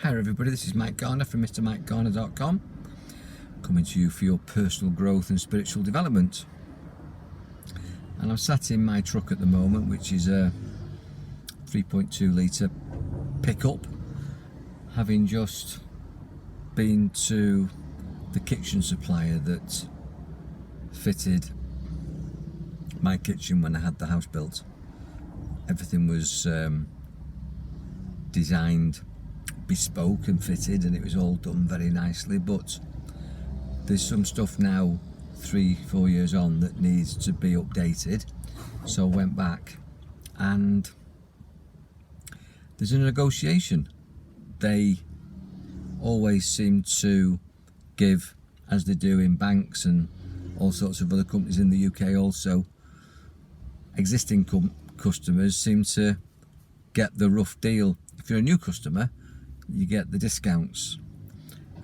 Hi everybody, this is Mike Garner from MrMikeGarner.com, coming to you for your personal growth and spiritual development. And I'm sat in my truck at the moment, which is a 3.2 litre pickup, having just been to the kitchen supplier that fitted my kitchen when I had the house built. Everything was designed, bespoke and fitted, and it was all done very nicely, but there's some stuff now 3-4 years on that needs to be updated. So I went back and there's a negotiation. They always seem to give, as they do in banks and all sorts of other companies in the UK also, existing customers seem to get the rough deal. If you're a new customer, you get the discounts,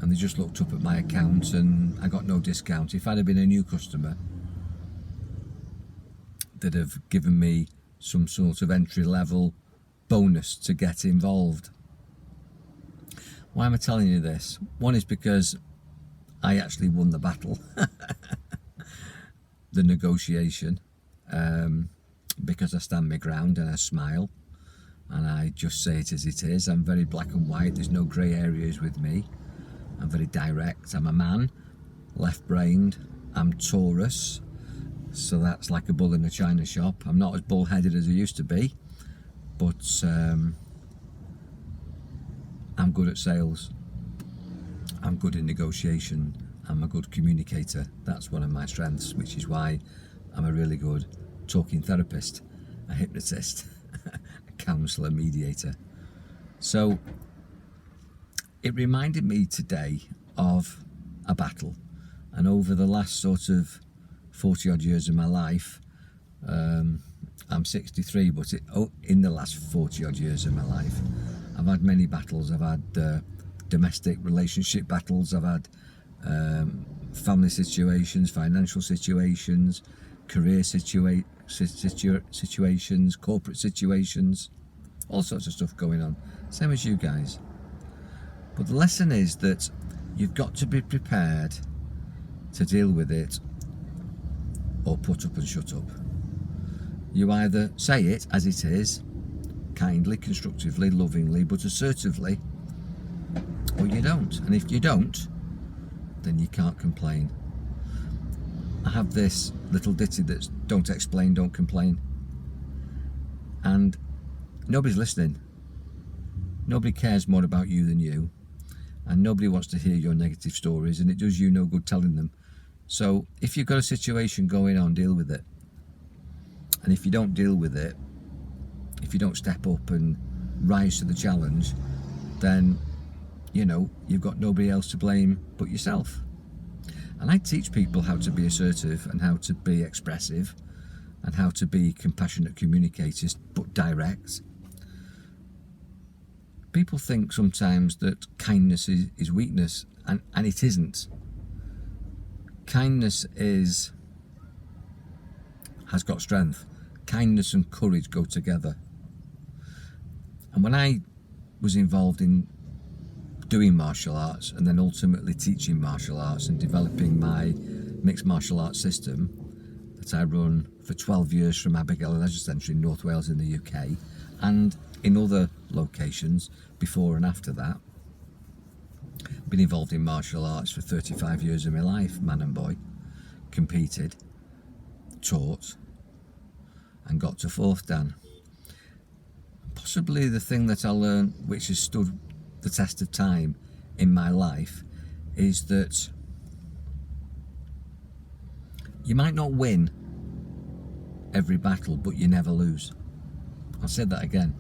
and they just looked up at my account and I got no discount. If I'd have been a new customer, they'd have given me some sort of entry-level bonus to get involved. Why am I telling you this? One is because I actually won the battle, the negotiation, because I stand my ground and I smile. And I just say it as it is. I'm very black and white, there's no grey areas with me. I'm very direct. I'm a man, left-brained. I'm Taurus, so that's like a bull in a china shop. I'm not as bull-headed as I used to be, but I'm good at sales. I'm good in negotiation. I'm a good communicator. That's one of my strengths, which is why I'm a really good talking therapist, a hypnotist, counsellor, mediator. So it reminded me today of a battle, and over the last sort of 40 odd years of my life, I'm 63, but in the last 40 odd years of my life I've had many battles. I've had domestic relationship battles, I've had family situations, financial situations, career situations, corporate situations, all sorts of stuff going on, same as you guys. But the lesson is that you've got to be prepared to deal with it or put up and shut up. You either say it as it is, kindly, constructively, lovingly, but assertively, or you don't. And if you don't, then you can't complain. I have this little ditty that's don't explain, don't complain. And nobody's listening. Nobody cares more about you than you. And nobody wants to hear your negative stories, and it does you no good telling them. So if you've got a situation going on, deal with it. And if you don't deal with it, if you don't step up and rise to the challenge, then, you know, you've got nobody else to blame but yourself. And I teach people how to be assertive and how to be expressive and how to be compassionate communicators, but direct. People think sometimes that kindness is weakness, and it isn't. Kindness has got strength. Kindness and courage go together. And when I was involved in doing martial arts and then ultimately teaching martial arts and developing my mixed martial arts system that I run for 12 years from Abigail Leisure Centre in North Wales in the UK, and in other locations before and after that. Been involved in martial arts for 35 years of my life, man and boy. Competed, taught, and got to 4th Dan. Possibly the thing that I learned which has stood the test of time in my life is that you might not win every battle, but you never lose. I'll say that again.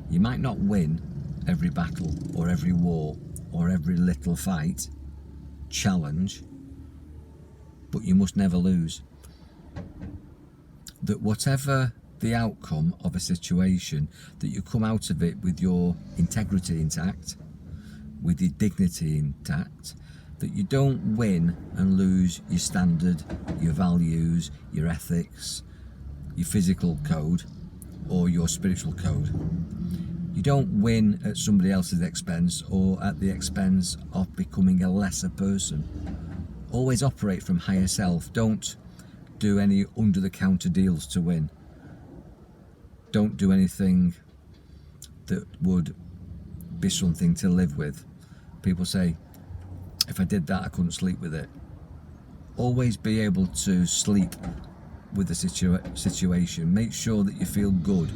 You might not win every battle or every war or every little fight, challenge, but you must never lose. That whatever the outcome of a situation, that you come out of it with your integrity intact, with your dignity intact, that you don't win and lose your standard, your values, your ethics, your physical code or your spiritual code. You don't win at somebody else's expense or at the expense of becoming a lesser person. Always operate from higher self. Don't do any under-the-counter deals to win. Don't do anything that would be something to live with. People say, if I did that, I couldn't sleep with it. Always be able to sleep with the situation. Make sure that you feel good.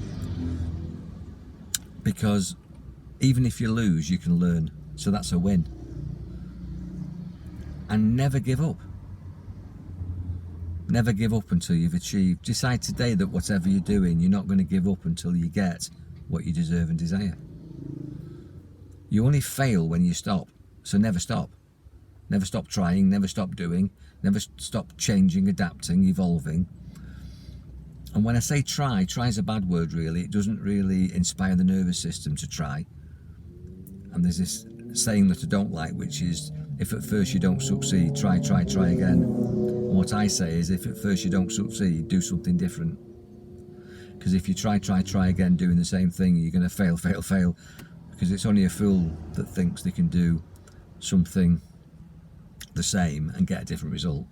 Because even if you lose, you can learn. So that's a win. And never give up. Never give up until you've achieved. Decide today that whatever you're doing, you're not going to give up until you get what you deserve and desire. You only fail when you stop. So never stop. Never stop trying, never stop doing, never stop changing, adapting, evolving. And when I say try is a bad word really. It doesn't really inspire the nervous system to try. And there's this saying that I don't like, which is, if at first you don't succeed, try again. And what I say is, if at first you don't succeed, do something different. Because if you try again doing the same thing, you're going to fail. Because it's only a fool that thinks they can do something the same and get a different result.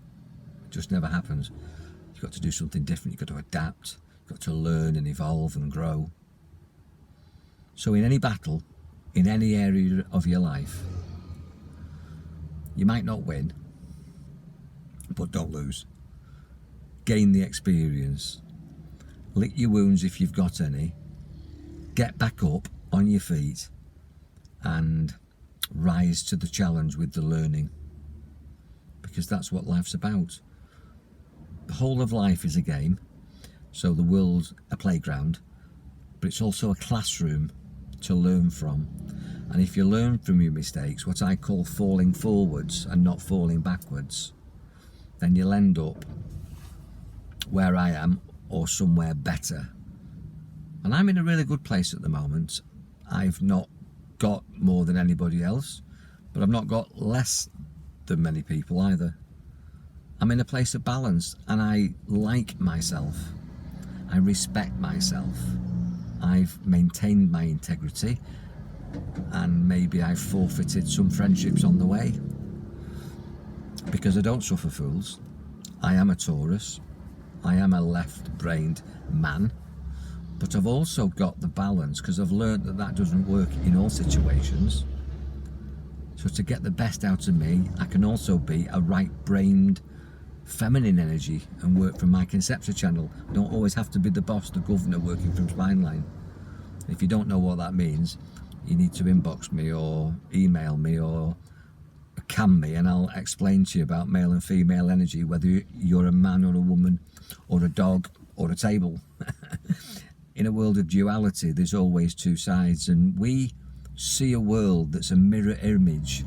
It just never happens. You've got to do something different. You've got to adapt. You've got to learn and evolve and grow. So in any battle, in any area of your life, you might not win, but don't lose. Gain the experience. Lick your wounds if you've got any. Get back up on your feet and rise to the challenge with the learning. Because that's what life's about. The whole of life is a game. So the world's a playground, but it's also a classroom to learn from. And if you learn from your mistakes, what I call falling forwards and not falling backwards, then you'll end up where I am or somewhere better. And I'm in a really good place at the moment. I've not got more than anybody else, but I've not got less than many people either. I'm in a place of balance and I like myself. I respect myself. I've maintained my integrity and maybe I've forfeited some friendships on the way because I don't suffer fools. I am a Taurus. I am a left-brained man, but I've also got the balance because I've learned that that doesn't work in all situations. So to get the best out of me, I can also be a right-brained feminine energy and work from my conceptor channel. I don't always have to be the boss, the governor working from Spineline. If you don't know what that means, you need to inbox me or email me or cam me and I'll explain to you about male and female energy, whether you're a man or a woman or a dog or a table. In a world of duality, there's always two sides, and we see a world that's a mirror image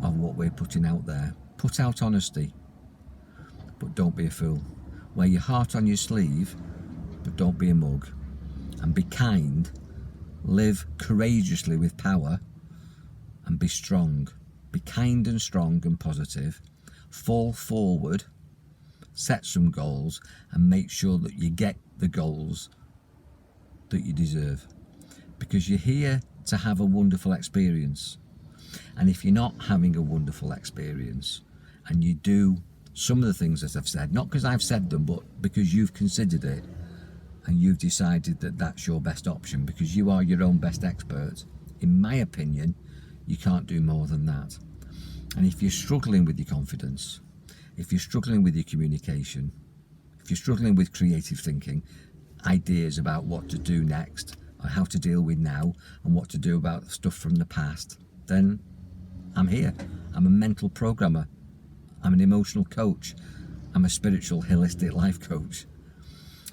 of what we're putting out there. Put out honesty, but don't be a fool. Wear your heart on your sleeve, but don't be a mug. And be kind, live courageously with power, and be strong. Be kind and strong and positive. Fall forward, set some goals, and make sure that you get the goals that you deserve. Because you're here to have a wonderful experience. And if you're not having a wonderful experience, and you do some of the things that I've said, not because I've said them, but because you've considered it, and you've decided that that's your best option, because you are your own best expert, in my opinion, you can't do more than that. And if you're struggling with your confidence, if you're struggling with your communication, if you're struggling with creative thinking, ideas about what to do next, or how to deal with now, and what to do about stuff from the past, then I'm here. I'm a mental programmer. I'm an emotional coach. I'm a spiritual, holistic life coach.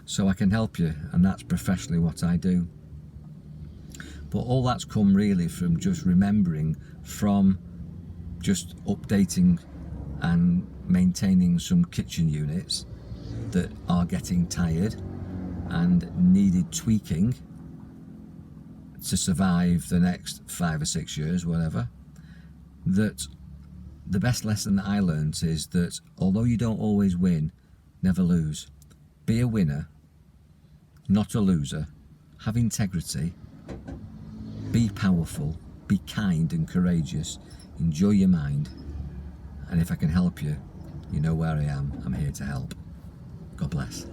So I can help you, and that's professionally what I do. But all that's come really from just remembering, from just updating and maintaining some kitchen units that are getting tired and needed tweaking to survive the next 5 or 6 years, whatever. That the best lesson that I learned is that although you don't always win, never lose. Be a winner, not a loser. Have integrity be powerful, be kind and courageous, enjoy your mind, and if I can help you, you know where I am. I'm here to help. God bless.